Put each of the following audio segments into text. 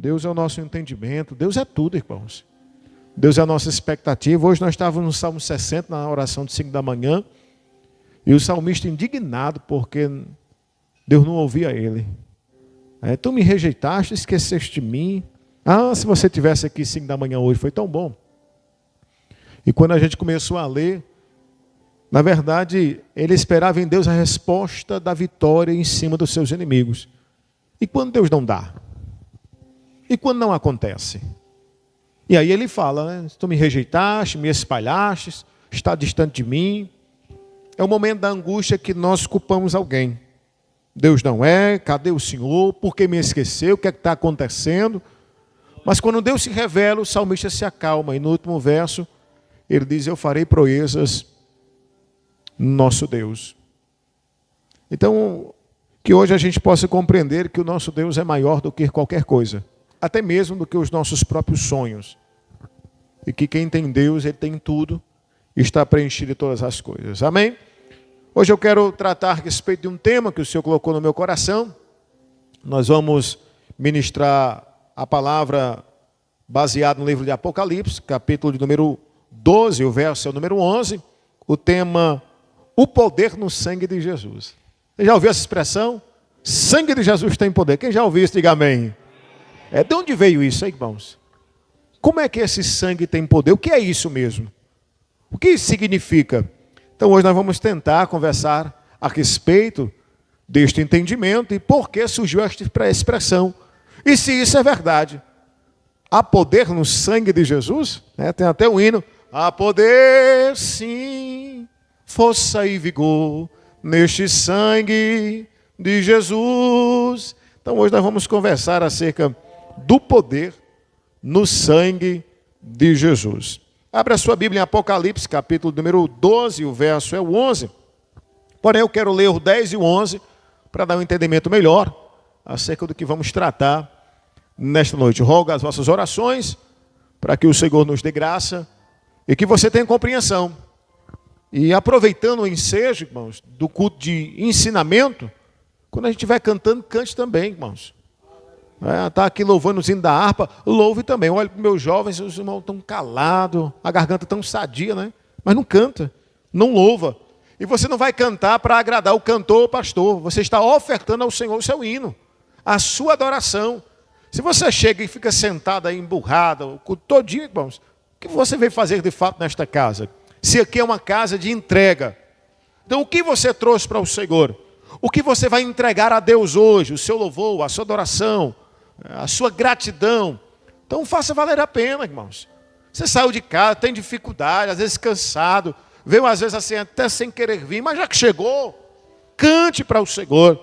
Deus é o nosso entendimento, Deus é tudo, irmãos. Deus é a nossa expectativa. Hoje nós estávamos no Salmo 60, na oração de 5 da manhã, e o salmista indignado porque Deus não ouvia ele. Tu me rejeitaste, esqueceste de mim. Se você estivesse aqui 5 da manhã hoje, foi tão bom. E quando a gente começou a ler, na verdade, ele esperava em Deus a resposta da vitória em cima dos seus inimigos. E quando Deus não dá? E quando não acontece? E aí ele fala, tu me rejeitaste, me espalhaste, está distante de mim. É o momento da angústia que nós culpamos alguém. Deus não é, cadê o Senhor? Por que me esqueceu? O que é que está acontecendo? Mas quando Deus se revela, o salmista se acalma. E no último verso, ele diz, eu farei proezas no nosso Deus. Então, que hoje a gente possa compreender que o nosso Deus é maior do que qualquer coisa. Até mesmo do que os nossos próprios sonhos. E que quem tem Deus, ele tem tudo. E está preenchido de todas as coisas. Amém? Hoje eu quero tratar a respeito de um tema que o Senhor colocou no meu coração. Nós vamos ministrar a palavra baseada no livro de Apocalipse, capítulo de número 12, o verso é o número 11. O tema, o poder no sangue de Jesus. Você já ouviu essa expressão? Sangue de Jesus tem poder. Quem já ouviu isso, diga amém. De onde veio isso, hein, irmãos? Como é que esse sangue tem poder? O que é isso mesmo? O que isso significa? Então hoje nós vamos tentar conversar a respeito deste entendimento e por que surgiu esta expressão. E se isso é verdade, há poder no sangue de Jesus? Tem até um hino. Há poder, sim, força e vigor neste sangue de Jesus. Então hoje nós vamos conversar acerca do poder no sangue de Jesus. Abra a sua Bíblia em Apocalipse, capítulo número 12, o verso é o 11. Porém, eu quero ler o 10 e o 11 para dar um entendimento melhor acerca do que vamos tratar nesta noite. Rogo as vossas orações para que o Senhor nos dê graça e que você tenha compreensão. E aproveitando o ensejo, irmãos, do culto de ensinamento, quando a gente estiver cantando, cante também, irmãos. Está aqui louvando o hino da harpa, louve também. Olha para os meus jovens, os irmãos estão calados, a garganta tão sadia, né? Mas não canta, não louva. E você não vai cantar para agradar o cantor ou o pastor. Você está ofertando ao Senhor o seu hino, a sua adoração. Se você chega e fica sentado aí emburrado, o culto todinho, irmãos, o que você veio fazer de fato nesta casa? Se aqui é uma casa de entrega. Então o que você trouxe para o Senhor? O que você vai entregar a Deus hoje? O seu louvor, a sua adoração, a sua gratidão. Então faça valer a pena, irmãos. Você saiu de casa, tem dificuldade, às vezes cansado, veio às vezes assim até sem querer vir, mas já que chegou, cante para o Senhor,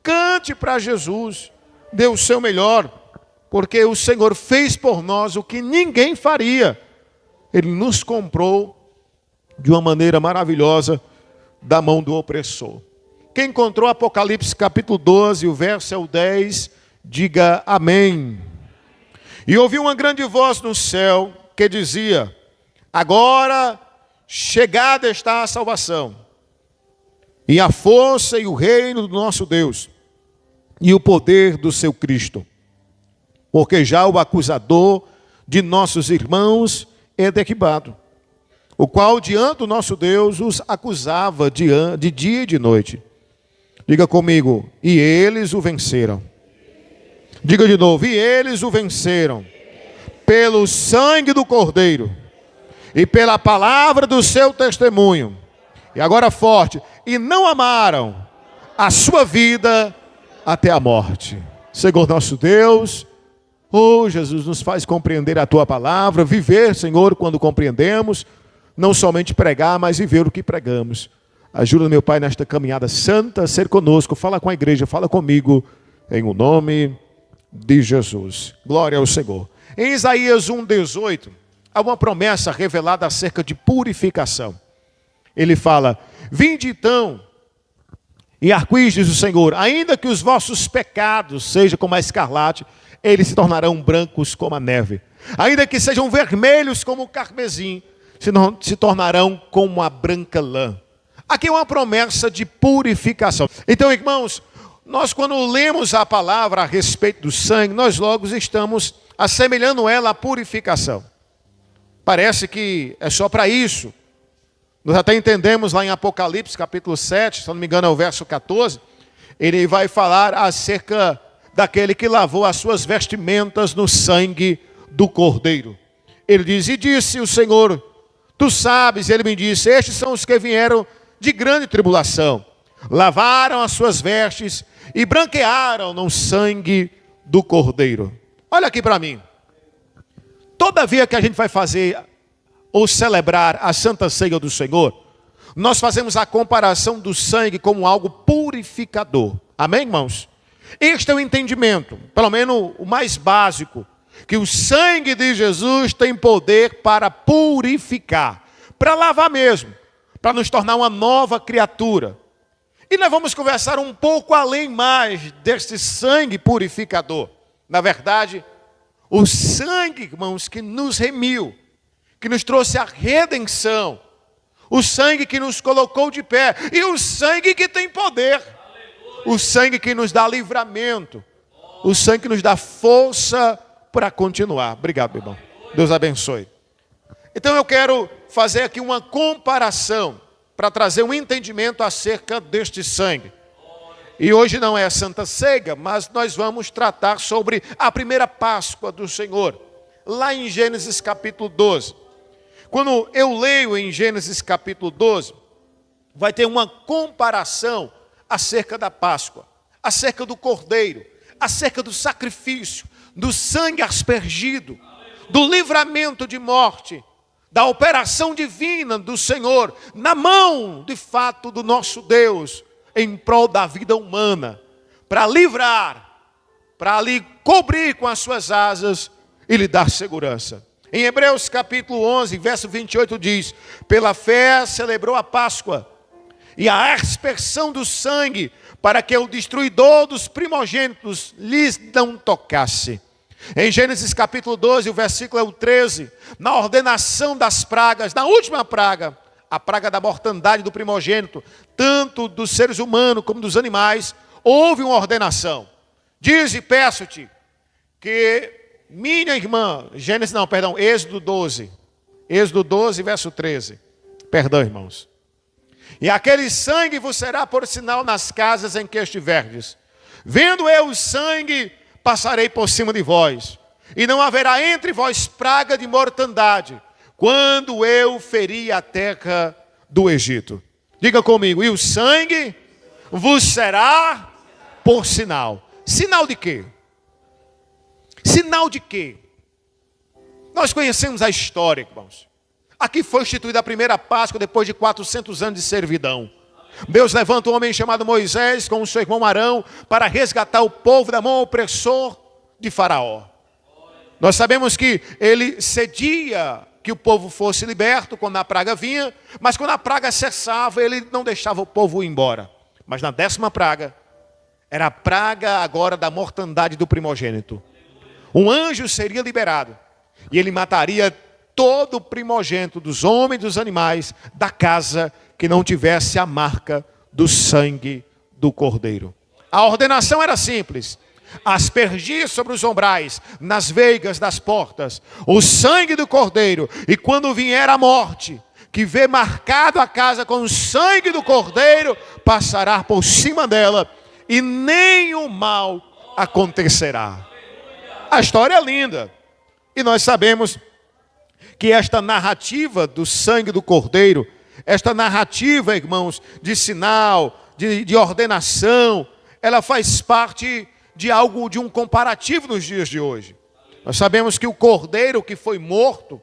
cante para Jesus, dê o seu melhor, porque o Senhor fez por nós o que ninguém faria. Ele nos comprou de uma maneira maravilhosa da mão do opressor. Quem encontrou Apocalipse capítulo 12, o verso é o 10, diga amém. E ouvi uma grande voz no céu que dizia, agora chegada está a salvação, e a força e o reino do nosso Deus, e o poder do seu Cristo. Porque já o acusador de nossos irmãos é derribado, o qual diante do nosso Deus os acusava de dia e de noite. Diga comigo, e eles o venceram. Diga de novo, e eles o venceram pelo sangue do Cordeiro e pela palavra do seu testemunho. E agora forte, e não amaram a sua vida até a morte. Senhor nosso Deus, Jesus, nos faz compreender a tua palavra, viver, Senhor, quando compreendemos, não somente pregar, mas viver o que pregamos. Ajuda, meu Pai, nesta caminhada santa, a ser conosco, fala com a igreja, fala comigo, em o nome de Jesus. Glória ao Senhor. Em Isaías 1,18, há uma promessa revelada acerca de purificação. Ele fala, vinde então, e arco-íris, diz o Senhor, ainda que os vossos pecados sejam como a escarlate, eles se tornarão brancos como a neve. Ainda que sejam vermelhos como o carmesim, se tornarão como a branca lã. Aqui é uma promessa de purificação. Então, irmãos, nós quando lemos a palavra a respeito do sangue, nós logo estamos assemelhando ela à purificação. Parece que é só para isso. Nós até entendemos lá em Apocalipse capítulo 7, se não me engano é o verso 14, ele vai falar acerca daquele que lavou as suas vestimentas no sangue do Cordeiro. Ele diz, e disse o Senhor, tu sabes, ele me disse, estes são os que vieram de grande tribulação, lavaram as suas vestes e branquearam no sangue do Cordeiro. Olha aqui para mim. Toda vez que a gente vai fazer ou celebrar a Santa Ceia do Senhor, nós fazemos a comparação do sangue como algo purificador. Amém, irmãos? Este é o entendimento, pelo menos o mais básico, que o sangue de Jesus tem poder para purificar, para lavar mesmo, para nos tornar uma nova criatura. E nós vamos conversar um pouco além mais deste sangue purificador. Na verdade, o sangue, irmãos, que nos remiu, que nos trouxe a redenção, o sangue que nos colocou de pé, e o sangue que tem poder, o sangue que nos dá livramento, o sangue que nos dá força para continuar. Obrigado, meu irmão. Deus abençoe. Então eu quero fazer aqui uma comparação, para trazer um entendimento acerca deste sangue. E hoje não é a Santa Ceia, mas nós vamos tratar sobre a primeira Páscoa do Senhor, lá em Gênesis capítulo 12. Quando eu leio em Gênesis capítulo 12, vai ter uma comparação acerca da Páscoa, acerca do Cordeiro, acerca do sacrifício, do sangue aspergido, do livramento de morte, da operação divina do Senhor, na mão, de fato, do nosso Deus, em prol da vida humana, para livrar, para lhe cobrir com as suas asas e lhe dar segurança. Em Hebreus capítulo 11, verso 28 diz, pela fé celebrou a Páscoa e a aspersão do sangue, para que o destruidor dos primogênitos lhes não tocasse. Em Gênesis capítulo 12, o versículo é o 13, na ordenação das pragas, na última praga, a praga da mortandade do primogênito, tanto dos seres humanos como dos animais, houve uma ordenação. Diz e peço-te que minha irmã, Êxodo 12, verso 13, perdão, irmãos. E aquele sangue vos será por sinal nas casas em que estiverdes. Vendo eu o sangue, passarei por cima de vós, e não haverá entre vós praga de mortandade, quando eu feri a terra do Egito. Diga comigo, e o sangue vos será por sinal. Sinal de quê? Sinal de quê? Nós conhecemos a história, irmãos. Aqui foi instituída a primeira Páscoa depois de 400 anos de servidão. Deus levanta um homem chamado Moisés com o seu irmão Arão para resgatar o povo da mão opressor de Faraó. Nós sabemos que ele cedia que o povo fosse liberto quando a praga vinha, mas quando a praga cessava, ele não deixava o povo ir embora. Mas na 10ª praga, era a praga agora da mortandade do primogênito. Um anjo seria liberado e ele mataria todo o primogênito dos homens e dos animais da casa que não tivesse a marca do sangue do Cordeiro. A ordenação era simples: aspergir sobre os umbrais, nas veigas das portas, o sangue do Cordeiro, e quando vier a morte, que vê marcado a casa com o sangue do Cordeiro, passará por cima dela e nenhum mal acontecerá. A história é linda. E nós sabemos que esta narrativa do sangue do Cordeiro, esta narrativa, irmãos, de sinal, de ordenação, ela faz parte de algo, de um comparativo nos dias de hoje. Nós sabemos que o Cordeiro que foi morto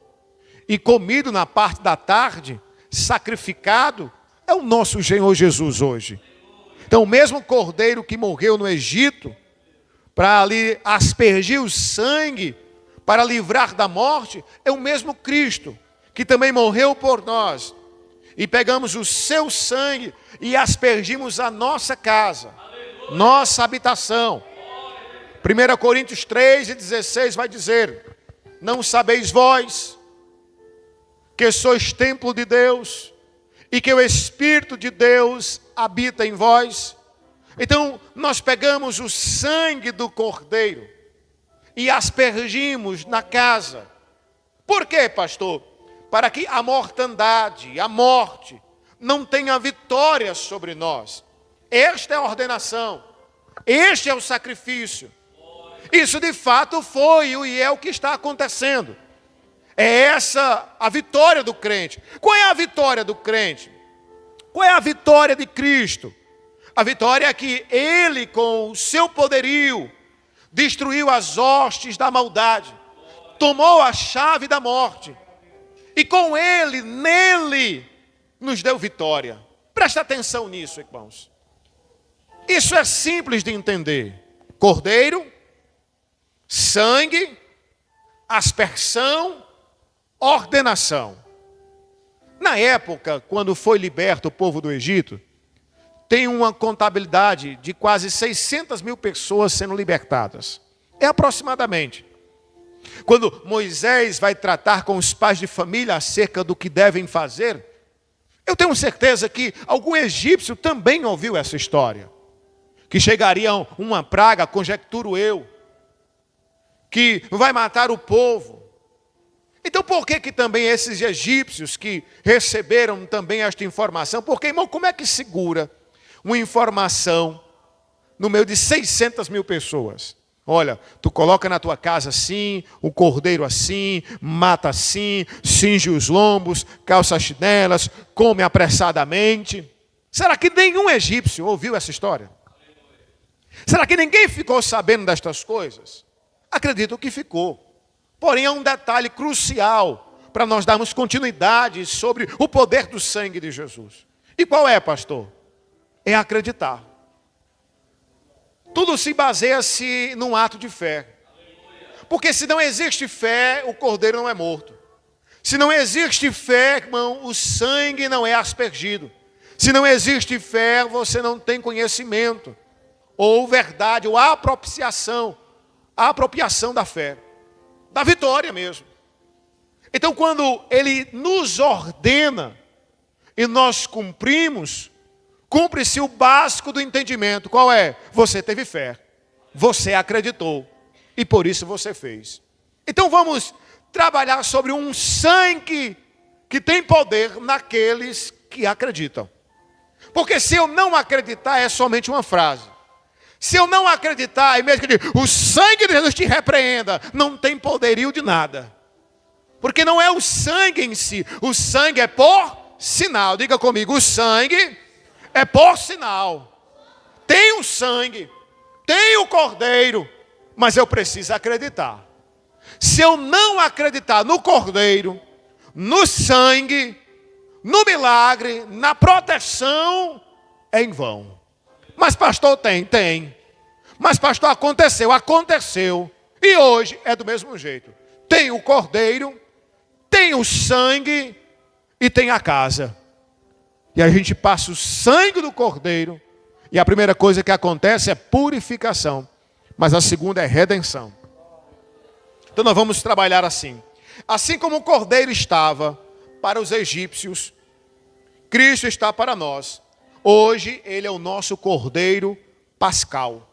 e comido na parte da tarde, sacrificado, é o nosso Senhor Jesus hoje. Então o mesmo Cordeiro que morreu no Egito, para ali aspergir o sangue, para livrar da morte, é o mesmo Cristo, que também morreu por nós. E pegamos o seu sangue e aspergimos a nossa casa, nossa habitação. 1 Coríntios 3:16 vai dizer: não sabeis vós que sois templo de Deus e que o Espírito de Deus habita em vós? Então, nós pegamos o sangue do cordeiro e aspergimos na casa. Por quê, pastor? Para que a mortandade, a morte, não tenha vitória sobre nós. Esta é a ordenação. Este é o sacrifício. Isso de fato foi e é o que está acontecendo. É essa a vitória do crente. Qual é a vitória do crente? Qual é a vitória de Cristo? A vitória é que Ele, com o seu poderio, destruiu as hostes da maldade, tomou a chave da morte, e com Ele, nele, nos deu vitória. Presta atenção nisso, irmãos. Isso é simples de entender. Cordeiro, sangue, aspersão, ordenação. Na época, quando foi liberto o povo do Egito, tem uma contabilidade de quase 600 mil pessoas sendo libertadas. É aproximadamente. Quando Moisés vai tratar com os pais de família acerca do que devem fazer, eu tenho certeza que algum egípcio também ouviu essa história. Que chegaria uma praga, conjecturo eu, que vai matar o povo. Então por que também esses egípcios que receberam também esta informação? Porque, irmão, como é que segura uma informação no meio de 600 mil pessoas? Olha, tu coloca na tua casa assim, o cordeiro assim, mata assim, cinge os lombos, calça as chinelas, come apressadamente. Será que nenhum egípcio ouviu essa história? Será que ninguém ficou sabendo destas coisas? Acredito que ficou. Porém, é um detalhe crucial para nós darmos continuidade sobre o poder do sangue de Jesus. E qual é, pastor? É acreditar. Tudo se baseia-se num ato de fé. Porque se não existe fé, o cordeiro não é morto. Se não existe fé, irmão, o sangue não é aspergido. Se não existe fé, você não tem conhecimento, ou verdade, ou a apropriação da fé, da vitória mesmo. Então, quando Ele nos ordena e nós cumprimos, cumpre-se o básico do entendimento. Qual é? Você teve fé, você acreditou, e por isso você fez. Então vamos trabalhar sobre um sangue que tem poder naqueles que acreditam. Porque se eu não acreditar, é somente uma frase. Se eu não acreditar, e mesmo que eu diga, o sangue de Jesus te repreenda, não tem poderio de nada. Porque não é o sangue em si, o sangue é por sinal. Diga comigo, o sangue é por sinal. Tem o sangue, tem o cordeiro, mas eu preciso acreditar. Se eu não acreditar no cordeiro, no sangue, no milagre, na proteção, é em vão. Mas pastor, tem. Mas pastor, aconteceu. E hoje é do mesmo jeito. Tem o cordeiro, tem o sangue e tem a casa. E a gente passa o sangue do cordeiro, e a primeira coisa que acontece é purificação, mas a segunda é redenção. Então nós vamos trabalhar assim. Assim como o cordeiro estava para os egípcios, Cristo está para nós. Hoje Ele é o nosso cordeiro pascal.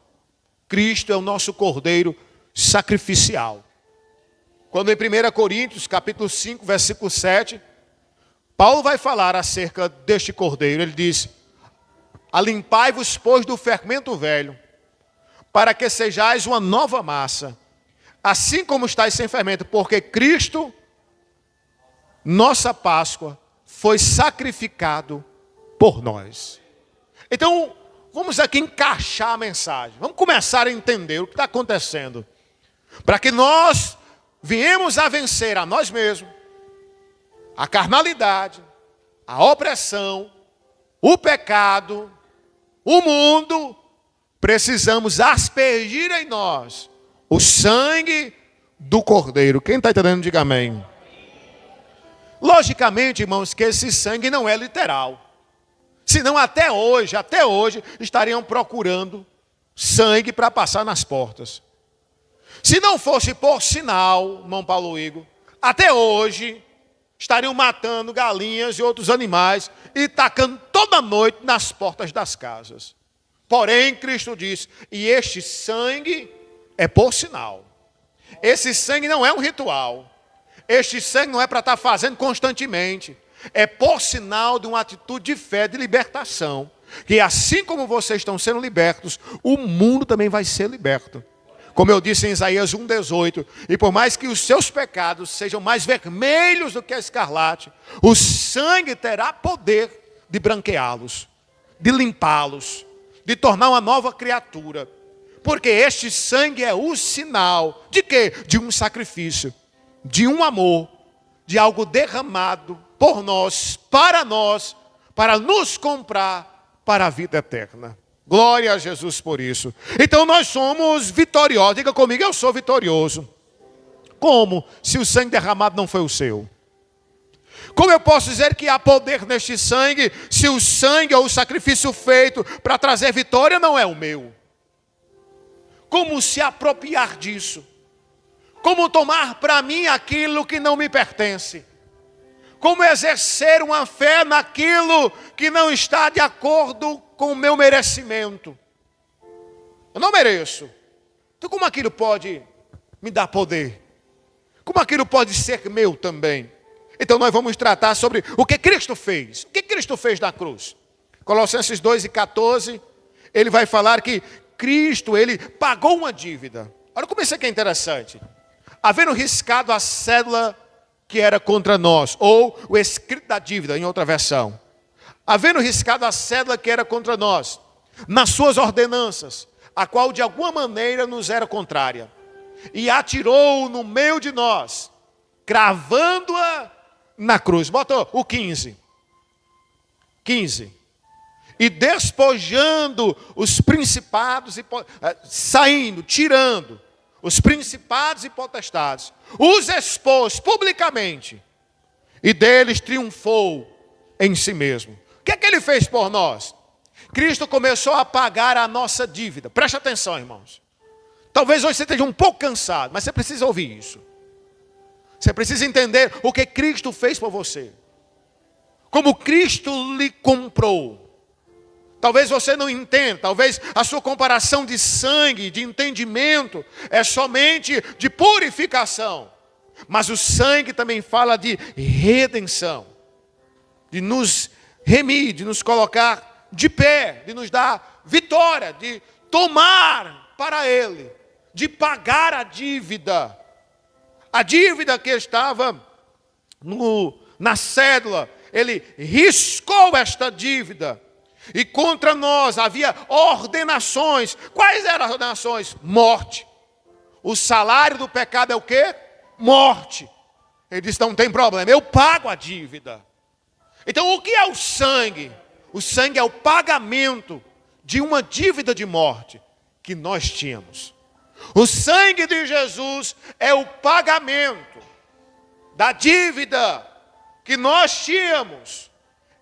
Cristo é o nosso cordeiro sacrificial. Quando em 1 Coríntios, capítulo 5, versículo 7, Paulo vai falar acerca deste cordeiro. Ele diz: alimpai-vos, pois, do fermento velho, para que sejais uma nova massa, assim como estáis sem fermento, porque Cristo, nossa Páscoa, foi sacrificado por nós. Então, vamos aqui encaixar a mensagem. Vamos começar a entender o que está acontecendo, para que nós viemos a vencer a nós mesmos, a carnalidade, a opressão, o pecado, o mundo. Precisamos aspergir em nós o sangue do Cordeiro. Quem está entendendo, diga amém. Logicamente, irmãos, que esse sangue não é literal. Senão até hoje, estariam procurando sangue para passar nas portas. Se não fosse por sinal, irmão Paulo Igor, até hoje estariam matando galinhas e outros animais e tacando toda noite nas portas das casas. Porém, Cristo diz, e este sangue é por sinal. Esse sangue não é um ritual. Este sangue não é para estar fazendo constantemente. É por sinal de uma atitude de fé, de libertação. Que assim como vocês estão sendo libertos, o mundo também vai ser liberto. Como eu disse em Isaías 1,18, e por mais que os seus pecados sejam mais vermelhos do que a escarlate, o sangue terá poder de branqueá-los, de limpá-los, de tornar uma nova criatura. Porque este sangue é o sinal de quê? De um sacrifício, de um amor, de algo derramado por nós, para nos comprar para a vida eterna. Glória a Jesus por isso. Então nós somos vitoriosos. Diga comigo, eu sou vitorioso. Como? Se o sangue derramado não foi o seu. Como eu posso dizer que há poder neste sangue, se o sangue ou o sacrifício feito para trazer vitória não é o meu? Como se apropriar disso? Como tomar para mim aquilo que não me pertence? Como exercer uma fé naquilo que não está de acordo com o meu merecimento? Eu não mereço. Então como aquilo pode me dar poder? Como aquilo pode ser meu também? Então nós vamos tratar sobre o que Cristo fez. O que Cristo fez na cruz? Colossenses 2:14, ele vai falar que Cristo, ele pagou uma dívida. Olha como isso aqui é interessante. Havendo riscado a cédula que era contra nós, ou o escrito da dívida, em outra versão. Havendo riscado a cédula que era contra nós, nas suas ordenanças, a qual de alguma maneira nos era contrária, e atirou no meio de nós, cravando-a na cruz. Bota o 15. 15. E despojando os principados, saindo, tirando os principados e potestades, os expôs publicamente, e deles triunfou em si mesmo. O que é que ele fez por nós? Cristo começou a pagar a nossa dívida. Preste atenção, irmãos. Talvez hoje você esteja um pouco cansado, mas você precisa ouvir isso. Você precisa entender o que Cristo fez por você. Como Cristo lhe comprou. Talvez você não entenda, talvez a sua comparação de sangue, de entendimento, é somente de purificação. Mas o sangue também fala de redenção, de nos remir, de nos colocar de pé, de nos dar vitória, de tomar para Ele, de pagar a dívida. A dívida que estava na cédula, Ele riscou esta dívida. E contra nós havia ordenações. Quais eram as ordenações? Morte. O salário do pecado é o quê? Morte. Ele disse, não tem problema, eu pago a dívida. Então o que é o sangue? O sangue é o pagamento de uma dívida de morte que nós tínhamos. O sangue de Jesus é o pagamento da dívida que nós tínhamos.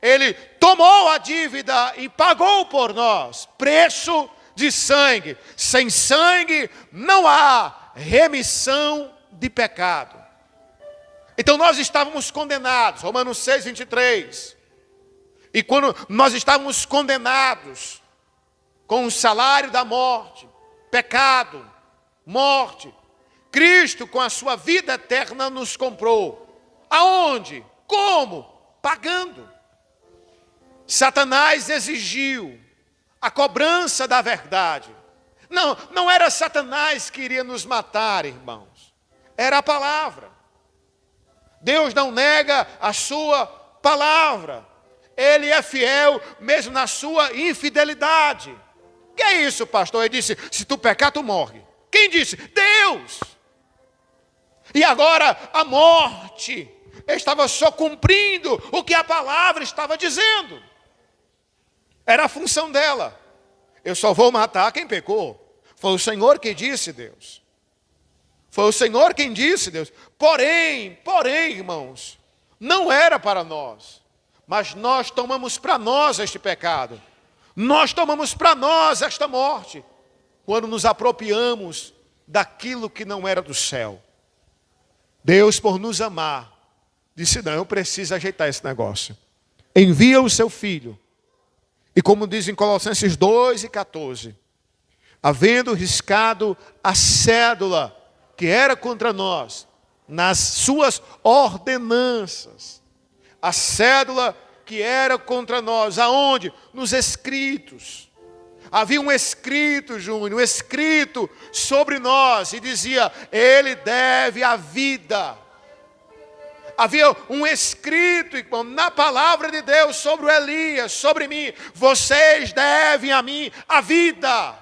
Ele tomou a dívida e pagou por nós. Preço de sangue. Sem sangue não há remissão de pecado. Então nós estávamos condenados. Romanos 6:23. E quando nós estávamos condenados com o salário da morte, pecado, morte, Cristo com a sua vida eterna nos comprou. Aonde? Como? Pagando. Satanás exigiu a cobrança da verdade. Não era Satanás que iria nos matar, irmãos. Era a palavra. Deus não nega a sua palavra. Ele é fiel mesmo na sua infidelidade. Que é isso, pastor? Ele disse, se tu pecar, tu morre. Quem disse? Deus. E agora a morte estava só cumprindo o que a palavra estava dizendo. Era a função dela. Eu só vou matar quem pecou. Foi o Senhor que disse, Deus. Foi o Senhor quem disse, Deus. Porém, irmãos, não era para nós. Mas nós tomamos para nós este pecado. Nós tomamos para nós esta morte. Quando nos apropriamos daquilo que não era do céu. Deus, por nos amar, disse, não, eu preciso ajeitar esse negócio. Envia o seu filho. E como diz em Colossenses 2:14, havendo riscado a cédula que era contra nós, nas suas ordenanças. A cédula que era contra nós, aonde? Nos escritos. Havia um escrito, Júnior, um escrito sobre nós, e dizia, ele deve a vida. Havia um escrito, irmão, na palavra de Deus sobre o Elias, sobre mim. Vocês devem a mim a vida.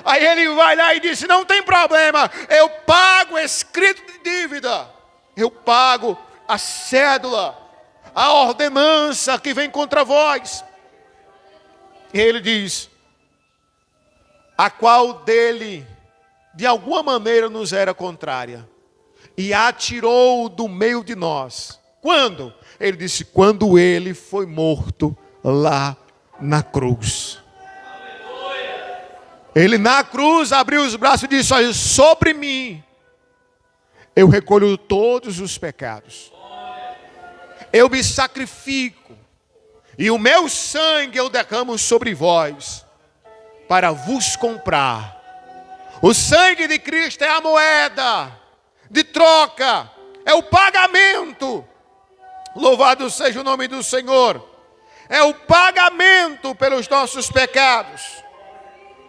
Aí ele vai lá e disse, não tem problema, eu pago o escrito de dívida. Eu pago a cédula, a ordenança que vem contra vós. E ele diz, a qual dele, de alguma maneira, nos era contrária. E atirou do meio de nós. Quando? Ele disse, quando ele foi morto lá na cruz. Ele na cruz abriu os braços e disse, olha, sobre mim eu recolho todos os pecados. Eu me sacrifico. E o meu sangue eu derramo sobre vós, para vos comprar. O sangue de Cristo é a moeda de troca, é o pagamento. Louvado seja o nome do Senhor. É o pagamento pelos nossos pecados.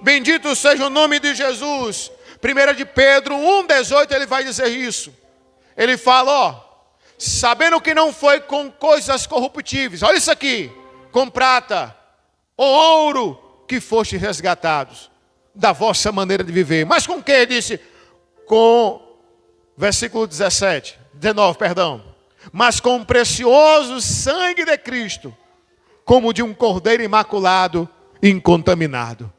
Bendito seja o nome de Jesus. 1 de Pedro 1,18 ele vai dizer isso. Ele fala, ó, sabendo que não foi com coisas corruptíveis, olha isso aqui, com prata ou ouro que foste resgatados da vossa maneira de viver. Mas com que? Ele disse, com, versículo 19, mas com o precioso sangue de Cristo, como de um cordeiro imaculado e incontaminado.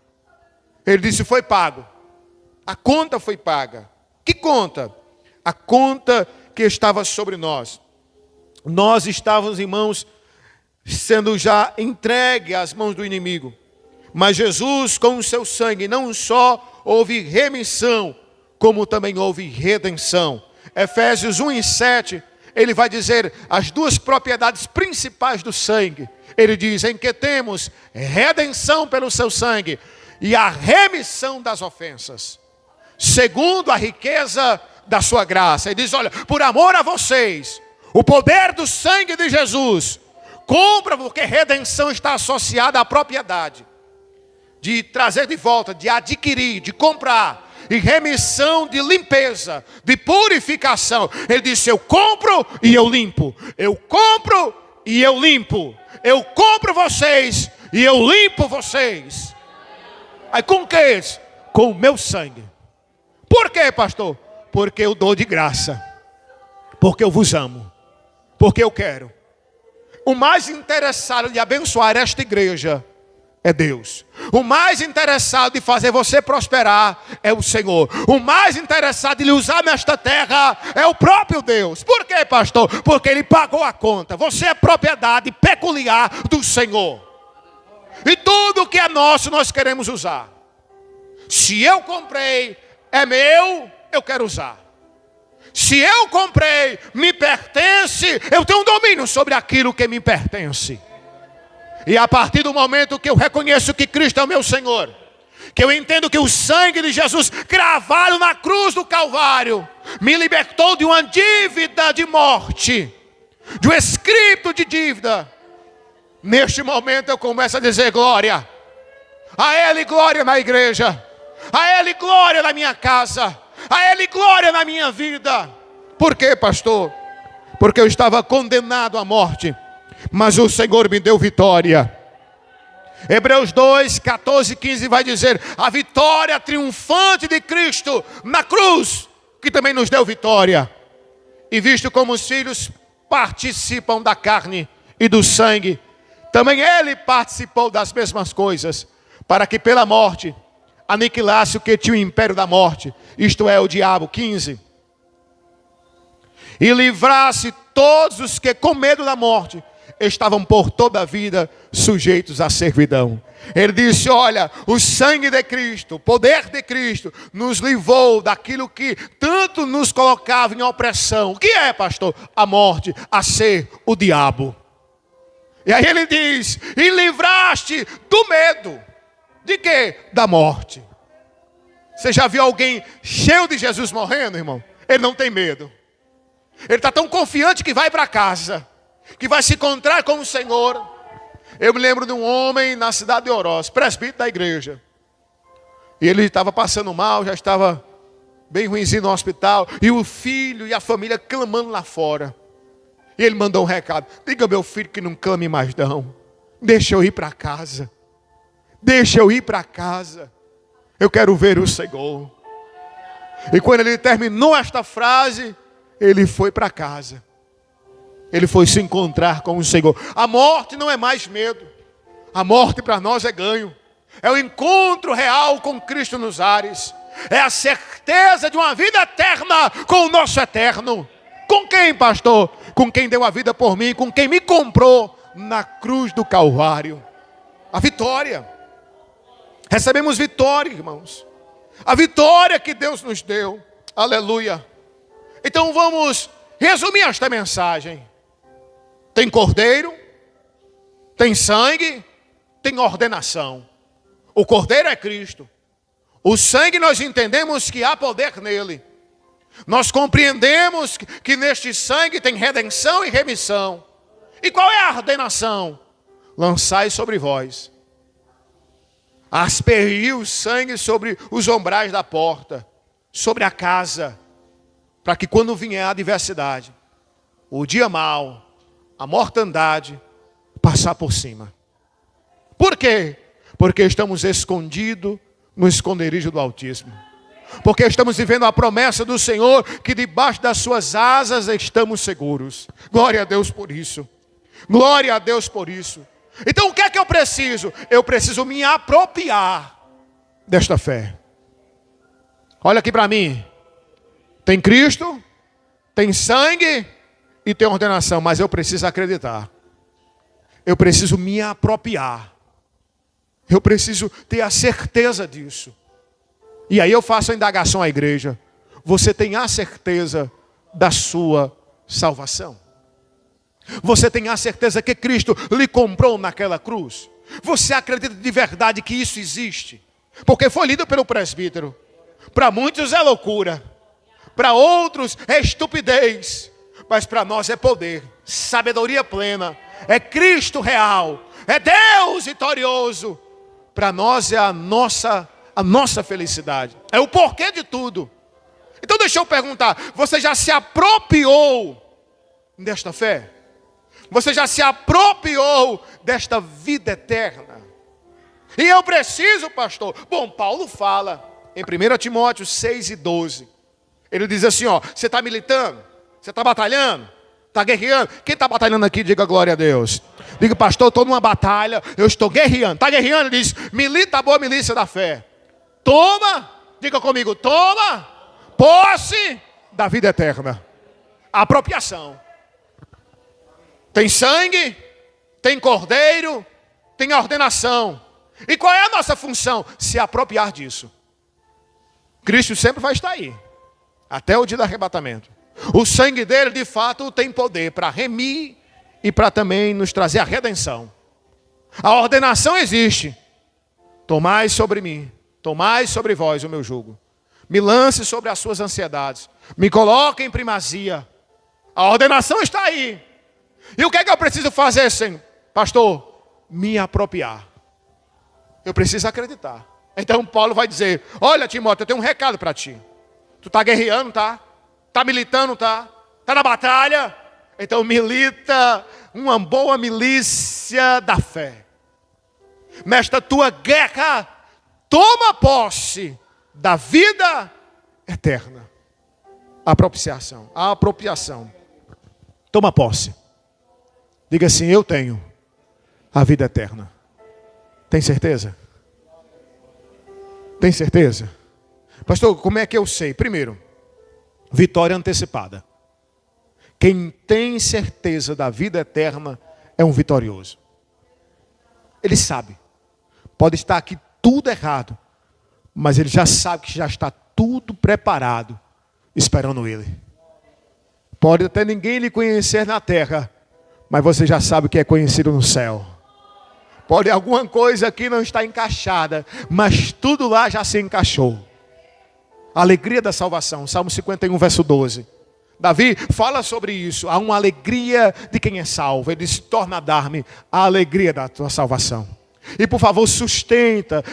Ele disse, foi pago. A conta foi paga. Que conta? A conta que estava sobre nós. Nós estávamos, irmãos, sendo já entregue às mãos do inimigo. Mas Jesus, com o seu sangue, não só houve remissão, como também houve redenção. Efésios 1:7, ele vai dizer as duas propriedades principais do sangue. Ele diz, em que temos redenção pelo seu sangue e a remissão das ofensas, segundo a riqueza da sua graça. Ele diz, olha, por amor a vocês, o poder do sangue de Jesus, compra, porque redenção está associada à propriedade, de trazer de volta, de adquirir, de comprar, e remissão de limpeza, de purificação. Ele disse, eu compro e eu limpo, eu compro e eu limpo, eu compro vocês e eu limpo vocês. Aí com o que? Com o meu sangue. Por quê, pastor? Porque eu dou de graça, porque eu vos amo, porque eu quero. O mais interessado de abençoar esta igreja é Deus. O mais interessado de fazer você prosperar é o Senhor. O mais interessado de lhe usar nesta terra é o próprio Deus. Por quê, pastor? Porque Ele pagou a conta. Você é propriedade peculiar do Senhor. E tudo que é nosso nós queremos usar. Se eu comprei, é meu, eu quero usar. Se eu comprei, me pertence, eu tenho um domínio sobre aquilo que me pertence. E a partir do momento que eu reconheço que Cristo é o meu Senhor, que eu entendo que o sangue de Jesus cravado na cruz do Calvário me libertou de uma dívida de morte, de um escrito de dívida. Neste momento eu começo a dizer glória. A Ele glória na igreja, a Ele glória na minha casa, a Ele glória na minha vida. Por quê, pastor? Porque eu estava condenado à morte, mas o Senhor me deu vitória. Hebreus 2, 14 e 15 vai dizer, a vitória triunfante de Cristo na cruz, que também nos deu vitória. E visto como os filhos participam da carne e do sangue, também Ele participou das mesmas coisas, para que pela morte aniquilasse o que tinha o império da morte, isto é, o diabo. 15. E livrasse todos os que com medo da morte estavam por toda a vida sujeitos à servidão. Ele disse, olha, o sangue de Cristo, o poder de Cristo nos livrou daquilo que tanto nos colocava em opressão. O que é, pastor? A morte, a ser o diabo. E aí ele diz: e livraste do medo. De quê? Da morte. Você já viu alguém cheio de Jesus morrendo, irmão? Ele não tem medo. Ele está tão confiante que vai para casa, que vai se encontrar com o Senhor. Eu me lembro de um homem na cidade de Oroz, presbítero da igreja. E ele estava passando mal, já estava bem ruimzinho no hospital. E o filho e a família clamando lá fora. E ele mandou um recado: diga ao meu filho que não clame mais não. Deixa eu ir para casa. Deixa eu ir para casa. Eu quero ver o Senhor. E quando ele terminou esta frase, ele foi para casa. Ele foi se encontrar com o Senhor. A morte não é mais medo. A morte para nós é ganho. É o encontro real com Cristo nos ares. É a certeza de uma vida eterna com o nosso eterno. Com quem, pastor? Com quem deu a vida por mim, com quem me comprou na cruz do Calvário. A vitória. Recebemos vitória, irmãos. A vitória que Deus nos deu. Aleluia. Então vamos resumir esta mensagem. Tem cordeiro, tem sangue, tem ordenação. O cordeiro é Cristo. O sangue nós entendemos que há poder nele. Nós compreendemos que neste sangue tem redenção e remissão. E qual é a ordenação? Lançai sobre vós. Aspergir o sangue sobre os umbrais da porta, sobre a casa, para que quando vier a adversidade, o dia mau, a mortandade, passar por cima. Por quê? Porque estamos escondidos no esconderijo do Altíssimo. Porque estamos vivendo a promessa do Senhor, que debaixo das suas asas estamos seguros. Glória a Deus por isso. Glória a Deus por isso. Então o que é que eu preciso? Eu preciso me apropriar desta fé. Olha aqui para mim. Tem Cristo, tem sangue e tem ordenação, mas eu preciso acreditar. Eu preciso me apropriar. Eu preciso ter a certeza disso. E aí eu faço a indagação à igreja. Você tem a certeza da sua salvação? Você tem a certeza que Cristo lhe comprou naquela cruz? Você acredita de verdade que isso existe? Porque foi lido pelo presbítero. Para muitos é loucura. Para outros é estupidez. Mas para nós é poder, sabedoria plena. É Cristo real. É Deus vitorioso. Para nós é a nossa felicidade. É o porquê de tudo. Então deixa eu perguntar. Você já se apropriou desta fé? Você já se apropriou desta vida eterna? E eu preciso, pastor. Bom, Paulo fala em 1 Timóteo 6:12. Ele diz assim, ó: você está militando? Você está batalhando? Está guerreando? Quem está batalhando aqui, diga glória a Deus. Diga, pastor, eu estou numa batalha, eu estou guerreando. Está guerreando? Ele diz, milita a boa milícia da fé. Toma, diga comigo, toma posse da vida eterna. Apropriação. Tem sangue, tem cordeiro, tem ordenação. E qual é a nossa função? Se apropriar disso. Cristo sempre vai estar aí, até o dia do arrebatamento. O sangue dele, de fato, tem poder para remir e para também nos trazer a redenção. A ordenação existe. Tomai sobre mim, tomai sobre vós o meu jugo. Me lance sobre as suas ansiedades. Me coloque em primazia. A ordenação está aí. E o que é que eu preciso fazer, Senhor? Pastor, me apropriar. Eu preciso acreditar. Então Paulo vai dizer, olha Timóteo, eu tenho um recado para ti. Tu está guerreando, tá? Está militando, tá? Está na batalha? Então milita uma boa milícia da fé. Nesta tua guerra, toma posse da vida eterna. A apropriação. Toma posse. Diga assim, eu tenho a vida eterna. Tem certeza? Tem certeza? Pastor, como é que eu sei? Primeiro, vitória antecipada. Quem tem certeza da vida eterna é um vitorioso. Ele sabe. Pode estar aqui tudo errado, mas ele já sabe que já está tudo preparado, esperando ele. Pode até ninguém lhe conhecer na terra, Mas você já sabe o que é conhecido no céu. Pode alguma coisa aqui não estar encaixada, mas tudo lá já se encaixou. A alegria da salvação, Salmo 51, verso 12. Davi fala sobre isso. Há uma alegria de quem é salvo. Ele diz: torna a dar-me a alegria da tua salvação. E por favor,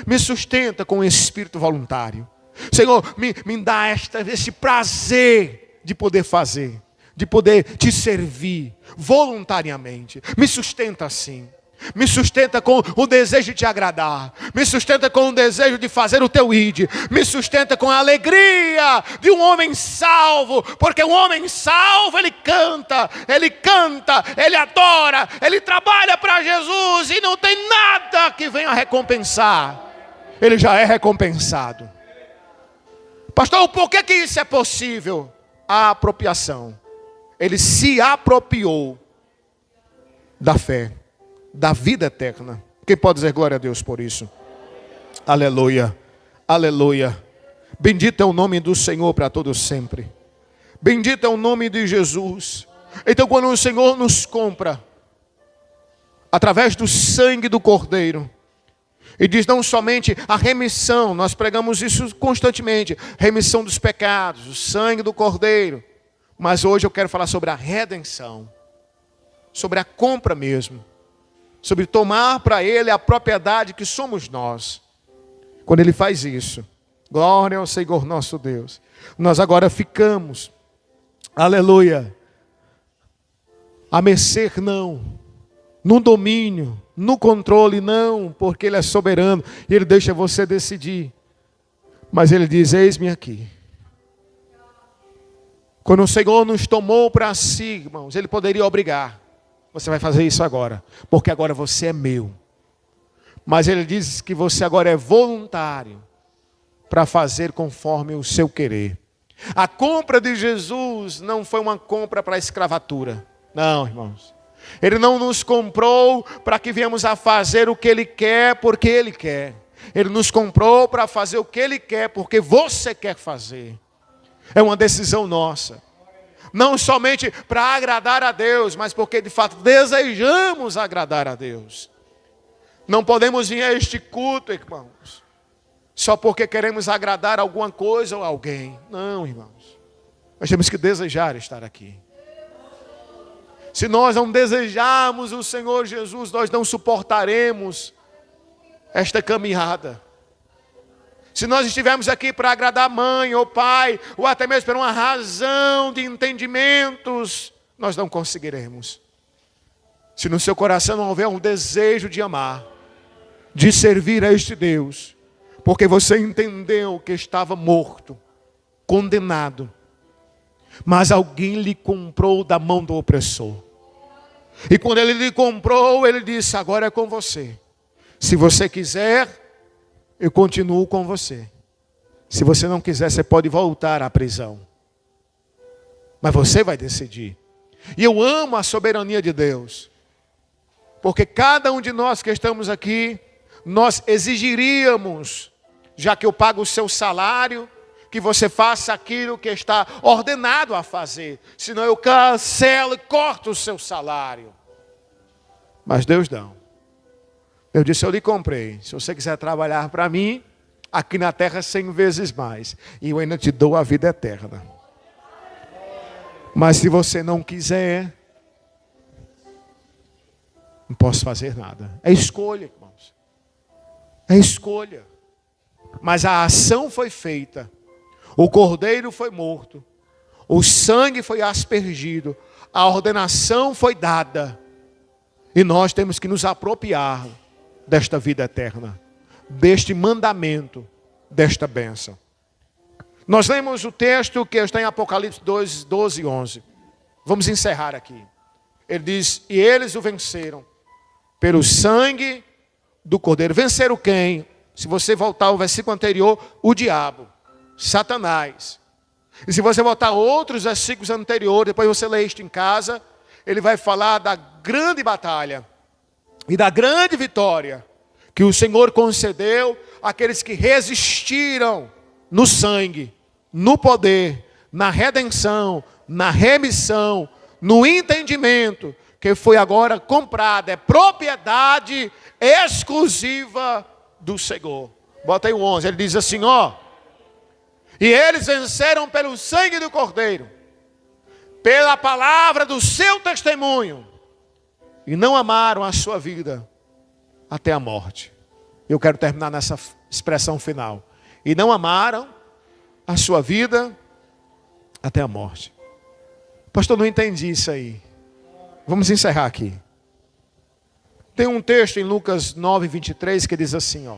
me sustenta com o espírito voluntário. Senhor, me dá esse prazer de poder fazer, de poder te servir voluntariamente. Me sustenta assim. Me sustenta com o desejo de te agradar. Me sustenta com o desejo de fazer o teu ide. Me sustenta com a alegria de um homem salvo. Porque um homem salvo, ele canta, ele adora, ele trabalha para Jesus. E não tem nada que venha recompensar. Ele já é recompensado. Pastor, por que isso é possível? A apropriação. Ele se apropriou da fé, da vida eterna. Quem pode dizer glória a Deus por isso? Aleluia, aleluia. Bendito é o nome do Senhor para todos sempre. Bendito é o nome de Jesus. Então quando o Senhor nos compra, através do sangue do Cordeiro, e diz não somente a remissão, nós pregamos isso constantemente, remissão dos pecados, o sangue do Cordeiro, mas hoje eu quero falar sobre a redenção, sobre a compra mesmo, sobre tomar para Ele a propriedade que somos nós. Quando Ele faz isso, glória ao Senhor nosso Deus, nós agora ficamos, aleluia, a mercê não, no domínio, no controle não, porque Ele é soberano e Ele deixa você decidir. Mas Ele diz: eis-me aqui. Quando o Senhor nos tomou para si, irmãos, Ele poderia obrigar: você vai fazer isso agora, porque agora você é meu. Mas Ele diz que você agora é voluntário para fazer conforme o seu querer. A compra de Jesus não foi uma compra para a escravatura. Não, irmãos. Ele não nos comprou para que viemos a fazer o que Ele quer, porque Ele quer. Ele nos comprou para fazer o que Ele quer, porque você quer fazer. É uma decisão nossa. Não somente para agradar a Deus, mas porque de fato desejamos agradar a Deus. Não podemos vir a este culto, irmãos, só porque queremos agradar alguma coisa ou alguém. Não, irmãos. Nós temos que desejar estar aqui. Se nós não desejarmos o Senhor Jesus, nós não suportaremos esta caminhada. Se nós estivermos aqui para agradar a mãe ou pai, ou até mesmo por uma razão de entendimentos, nós não conseguiremos. Se no seu coração não houver um desejo de amar, de servir a este Deus, porque você entendeu que estava morto, condenado, mas alguém lhe comprou da mão do opressor. E quando Ele lhe comprou, Ele disse: agora é com você. Se você quiser, eu continuo com você. Se você não quiser, você pode voltar à prisão. Mas você vai decidir. E eu amo a soberania de Deus. Porque cada um de nós que estamos aqui, nós exigiríamos, já que eu pago o seu salário, que você faça aquilo que está ordenado a fazer. Senão eu cancelo e corto o seu salário. Mas Deus não. Eu disse: eu lhe comprei. Se você quiser trabalhar para mim, aqui na terra 100 vezes mais. E eu ainda te dou a vida eterna. Mas se você não quiser, não posso fazer nada. É escolha, irmãos. É escolha. Mas a ação foi feita. O cordeiro foi morto. O sangue foi aspergido. A ordenação foi dada. E nós temos que nos apropriar desta vida eterna, deste mandamento, desta bênção. Nós lemos o texto que está em Apocalipse 2, 12 e 11. Vamos encerrar aqui. Ele diz: e eles o venceram pelo sangue do Cordeiro. Venceram quem? Se você voltar ao versículo anterior, o diabo, Satanás. E se você voltar a outros versículos anteriores, depois você lê isto em casa, ele vai falar da grande batalha e da grande vitória que o Senhor concedeu àqueles que resistiram no sangue, no poder, na redenção, na remissão, no entendimento que foi agora comprada, é propriedade exclusiva do Senhor. Bota aí o 11, ele diz assim, ó: e eles venceram pelo sangue do Cordeiro, pela palavra do seu testemunho, e não amaram a sua vida até a morte. Eu quero terminar nessa expressão final. E não amaram a sua vida até a morte. Pastor, não entendi isso aí. Vamos encerrar aqui. Tem um texto em Lucas 9:23 que diz assim, ó.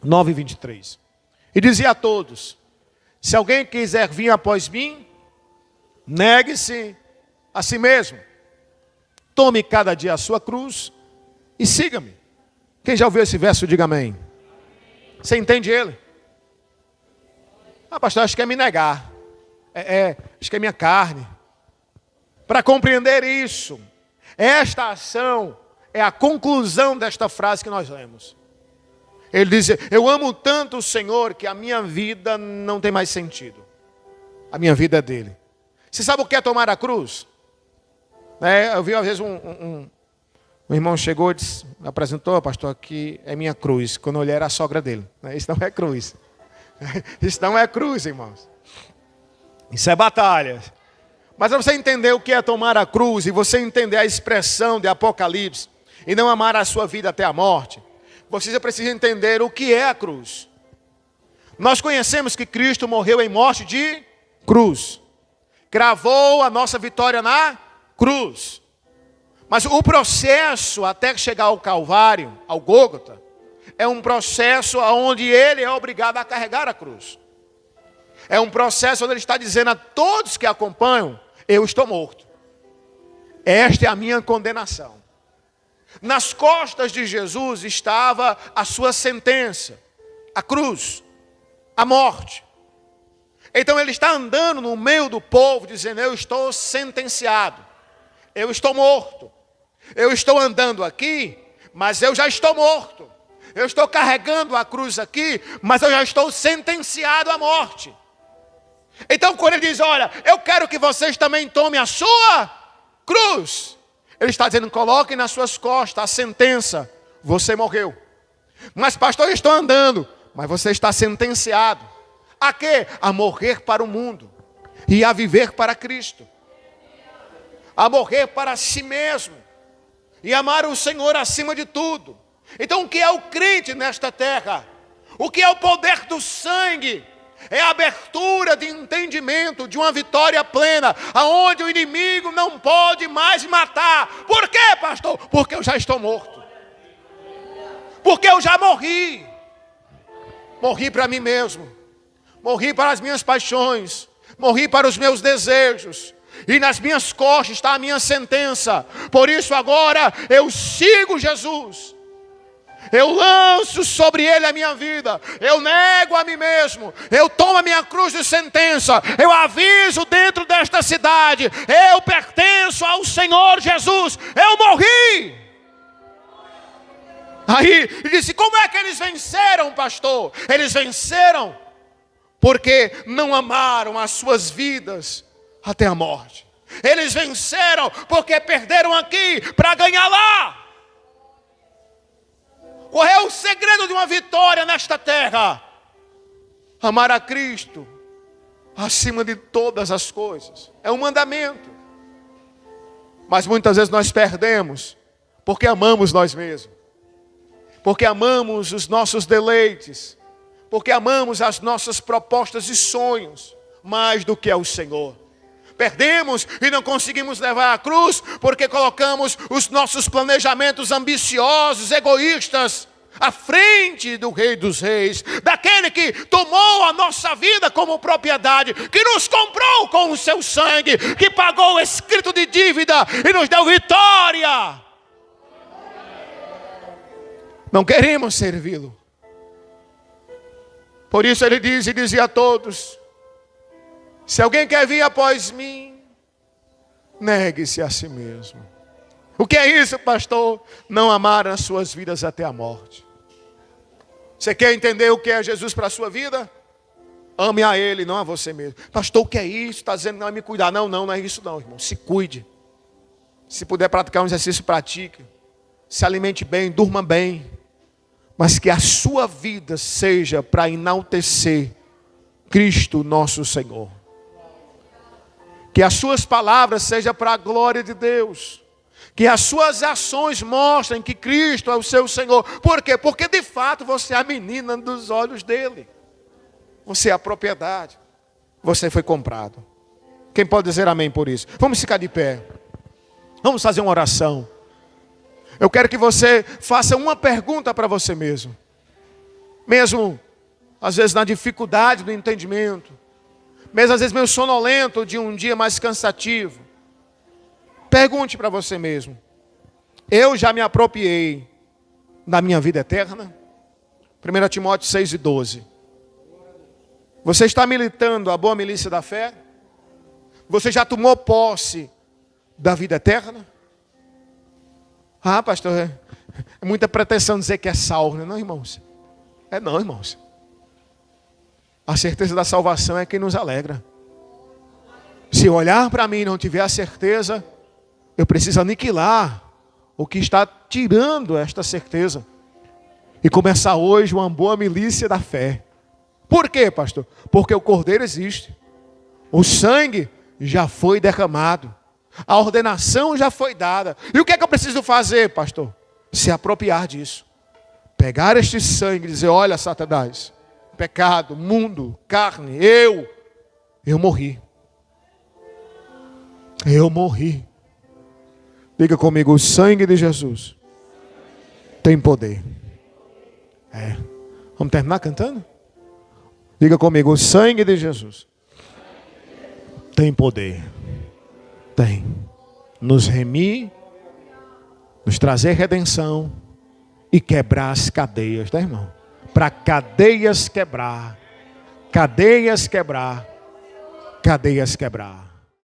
9:23. E dizia a todos: se alguém quiser vir após mim, negue-se a si mesmo. Tome cada dia a sua cruz e siga-me. Quem já ouviu esse verso, diga amém. Você entende ele? Ah, pastor, acho que é me negar. Acho que é minha carne. Para compreender isso, esta ação é a conclusão desta frase que nós lemos. Ele diz: eu amo tanto o Senhor que a minha vida não tem mais sentido. A minha vida é dele. Você sabe o que é tomar a cruz? Eu vi uma vez um irmão chegou e disse, me apresentou: pastor, aqui é minha cruz. Quando eu olhei, era a sogra dele. Isso não é cruz. Isso não é cruz, irmãos. Isso é batalha. Mas para você entender o que é tomar a cruz, e você entender a expressão de Apocalipse, e não amar a sua vida até a morte, você precisa entender o que é a cruz. Nós conhecemos que Cristo morreu em morte de cruz. Cravou a nossa vitória na cruz. Mas o processo até chegar ao Calvário, ao Gólgota, é um processo onde ele é obrigado a carregar a cruz. É um processo onde ele está dizendo a todos que acompanham: eu estou morto. Esta é a minha condenação. Nas costas de Jesus estava a sua sentença, a cruz, a morte. Então ele está andando no meio do povo dizendo: eu estou sentenciado, eu estou morto. Eu estou andando aqui, mas eu já estou morto. Eu estou carregando a cruz aqui, mas eu já estou sentenciado à morte. Então quando ele diz: olha, eu quero que vocês também tomem a sua cruz, ele está dizendo: coloquem nas suas costas a sentença, você morreu. Mas pastor, eu estou andando, mas você está sentenciado. A quê? A morrer para o mundo e a viver para Cristo. A morrer para si mesmo e amar o Senhor acima de tudo. Então o que é o crente nesta terra? O que é o poder do sangue? É a abertura de entendimento de uma vitória plena, aonde o inimigo não pode mais matar. Por quê, pastor? Porque eu já estou morto. Porque eu já morri. Morri para mim mesmo. Morri para as minhas paixões. Morri para os meus desejos. E nas minhas costas está a minha sentença. Por isso agora eu sigo Jesus. Eu lanço sobre ele a minha vida. Eu nego a mim mesmo. Eu tomo a minha cruz de sentença. Eu aviso dentro desta cidade: eu pertenço ao Senhor Jesus. Eu morri. Aí ele disse: como é que eles venceram, pastor? Eles venceram porque não amaram as suas vidas até a morte. Eles venceram porque perderam aqui para ganhar lá. Qual é o segredo de uma vitória nesta terra? Amar a Cristo acima de todas as coisas. É um mandamento. Mas muitas vezes nós perdemos porque amamos nós mesmos. Porque amamos os nossos deleites. Porque amamos as nossas propostas e sonhos mais do que ao Senhor. Perdemos e não conseguimos levar a cruz porque colocamos os nossos planejamentos ambiciosos, egoístas, à frente do Rei dos Reis, daquele que tomou a nossa vida como propriedade, que nos comprou com o seu sangue, que pagou o escrito de dívida e nos deu vitória. Não queremos servi-lo. Por isso ele diz e dizia a todos: se alguém quer vir após mim, negue-se a si mesmo. O que é isso, pastor? Não amar as suas vidas até a morte. Você quer entender o que é Jesus para a sua vida? Ame a Ele, não a você mesmo. Pastor, o que é isso? Está dizendo não é me cuidar. Não é isso não, irmão. Se cuide. Se puder praticar um exercício, pratique. Se alimente bem, durma bem. Mas que a sua vida seja para enaltecer Cristo nosso Senhor. Que as suas palavras sejam para a glória de Deus. Que as suas ações mostrem que Cristo é o seu Senhor. Por quê? Porque de fato você é a menina dos olhos dele. Você é a propriedade. Você foi comprado. Quem pode dizer amém por isso? Vamos ficar de pé. Vamos fazer uma oração. Eu quero que você faça uma pergunta para você mesmo. Mesmo, às vezes, na dificuldade do entendimento. Mesmo, às vezes, meio sonolento de um dia mais cansativo. Pergunte para você mesmo. Eu já me apropriei da minha vida eterna? 1 Timóteo 6:12. Você está militando a boa milícia da fé? Você já tomou posse da vida eterna? Ah, pastor, é muita pretensão dizer que é salvo. Não, irmãos. Não, irmãos. A certeza da salvação é quem nos alegra. Se olhar para mim e não tiver a certeza, eu preciso aniquilar o que está tirando esta certeza. E começar hoje uma boa milícia da fé. Por quê, pastor? Porque o Cordeiro existe. O sangue já foi derramado. A ordenação já foi dada. E o que é que eu preciso fazer, pastor? Se apropriar disso. Pegar este sangue e dizer, olha, Satanás, pecado, mundo, carne, eu morri. Eu morri. Diga comigo, o sangue de Jesus tem poder. Vamos terminar cantando? Diga comigo, o sangue de Jesus tem poder. Tem. Nos remir, nos trazer redenção e quebrar as cadeias, tá, irmão? Para cadeias quebrar. Cadeias quebrar. Cadeias quebrar.